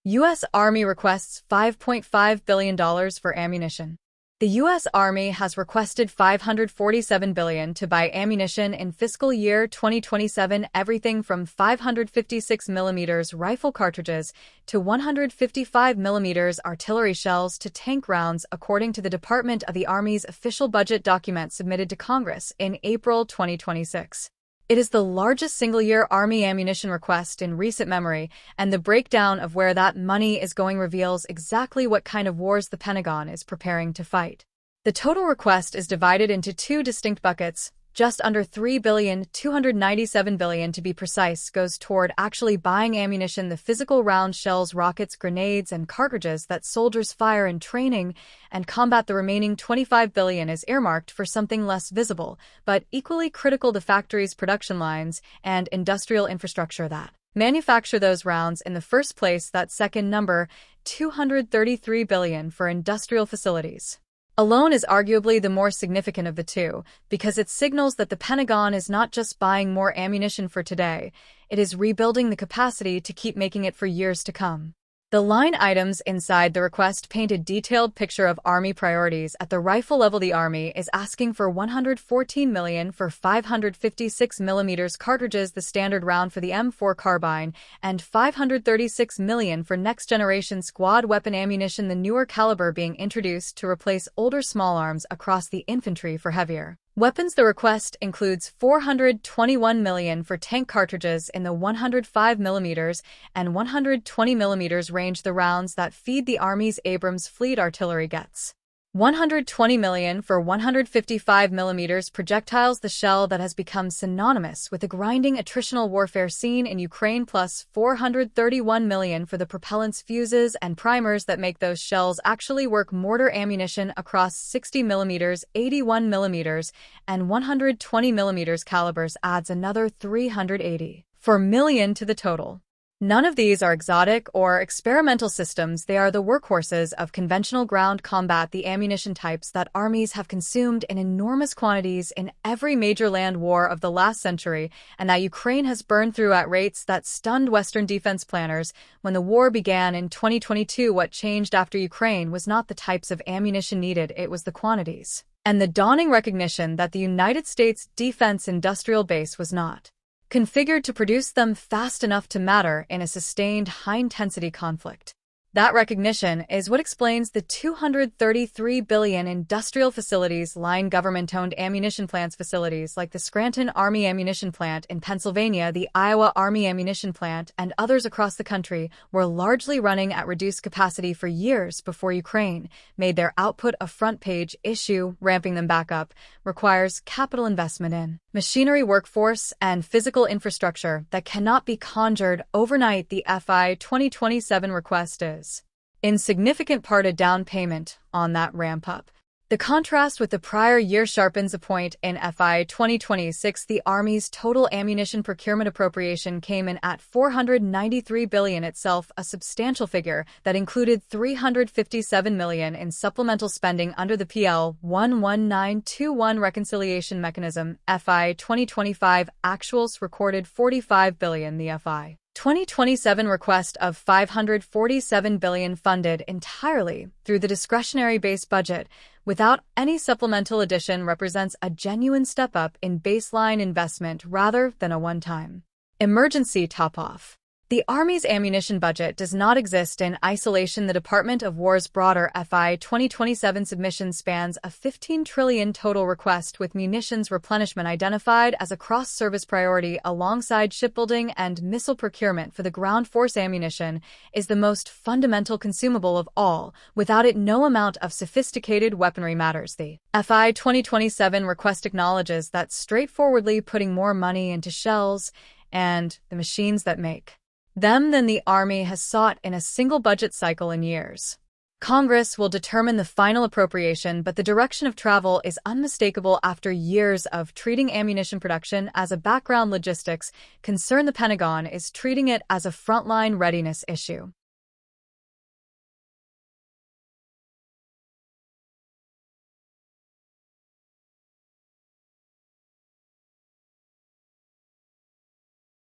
U.S. Army requests $5.5 billion for ammunition. The U.S. Army has requested $547 billion to buy ammunition in fiscal year 2027, everything from 556mm rifle cartridges to 155mm artillery shells to tank rounds, according to the Department of the Army's official budget document submitted to Congress in April 2026. It is the largest single-year Army ammunition request in recent memory, and the breakdown of where that money is going reveals exactly what kind of wars the Pentagon is preparing to fight. The total request is divided into two distinct buckets. Just under $3 billion, $297 billion to be precise, goes toward actually buying ammunition, the physical round shells, rockets, grenades, and cartridges that soldiers fire in training and combat. The remaining $25 billion is earmarked for something less visible, but equally critical: the factories, production lines, and industrial infrastructure that manufacture those rounds in the first place. That second number, $233 billion for industrial facilities, alone is arguably the more significant of the two, because it signals that the Pentagon is not just buying more ammunition for today, it is rebuilding the capacity to keep making it for years to come. The line items inside the request paint a detailed picture of Army priorities. At the rifle level, the Army is asking for $114 million for 556mm cartridges, the standard round for the M4 carbine, and $536 million for next-generation squad weapon ammunition, the newer caliber being introduced to replace older small arms across the infantry for heavier weapons. The request includes $421 million for tank cartridges in the 105mm and 120mm range, the rounds that feed the Army's Abrams fleet artillery gets. $120 million for 155mm projectiles, the shell that has become synonymous with the grinding attritional warfare scene in Ukraine, plus $431 million for the propellants, fuses, and primers that make those shells actually work. Mortar ammunition across 60mm, 81mm, and 120mm calibers adds another $384 million to the total. None of these are exotic or experimental systems. They are the workhorses of conventional ground combat, the ammunition types that armies have consumed in enormous quantities in every major land war of the last century, and that Ukraine has burned through at rates that stunned Western defense planners. When the war began in 2022, what changed after Ukraine was not the types of ammunition needed, it was the quantities, and the dawning recognition that the United States defense industrial base was not configured to produce them fast enough to matter in a sustained high-intensity conflict. That recognition is what explains the $233 billion industrial facilities line government-owned ammunition plants, facilities like the Scranton Army Ammunition Plant in Pennsylvania, the Iowa Army Ammunition Plant, and others across the country were largely running at reduced capacity for years before Ukraine made their output a front-page issue. Ramping them back up requires capital investment in machinery, workforce, and physical infrastructure that cannot be conjured overnight. The FY 2027 request is in significant part a down payment on that ramp-up. The contrast with the prior year sharpens a point. In FY 2026, the Army's total ammunition procurement appropriation came in at $493 billion, itself a substantial figure that included $357 million in supplemental spending under the PL 11921 reconciliation mechanism. FY 2025 actuals recorded $45 billion. The FY 2027 request of $547 billion funded entirely through the discretionary base budget without any supplemental addition represents a genuine step up in baseline investment rather than a one-time emergency top-off. The Army's ammunition budget does not exist in isolation. The Department of War's broader FY 2027 submission spans a $15 trillion total request, with munitions replenishment identified as a cross-service priority alongside shipbuilding and missile procurement. For the ground force, ammunition is the most fundamental consumable of all. Without it, no amount of sophisticated weaponry matters. The FY 2027 request acknowledges that straightforwardly putting more money into shells and the machines that make them than the Army has sought in a single budget cycle in years. Congress will determine the final appropriation, but the direction of travel is unmistakable. After years of treating ammunition production as a background logistics concern, the Pentagon is treating it as a frontline readiness issue.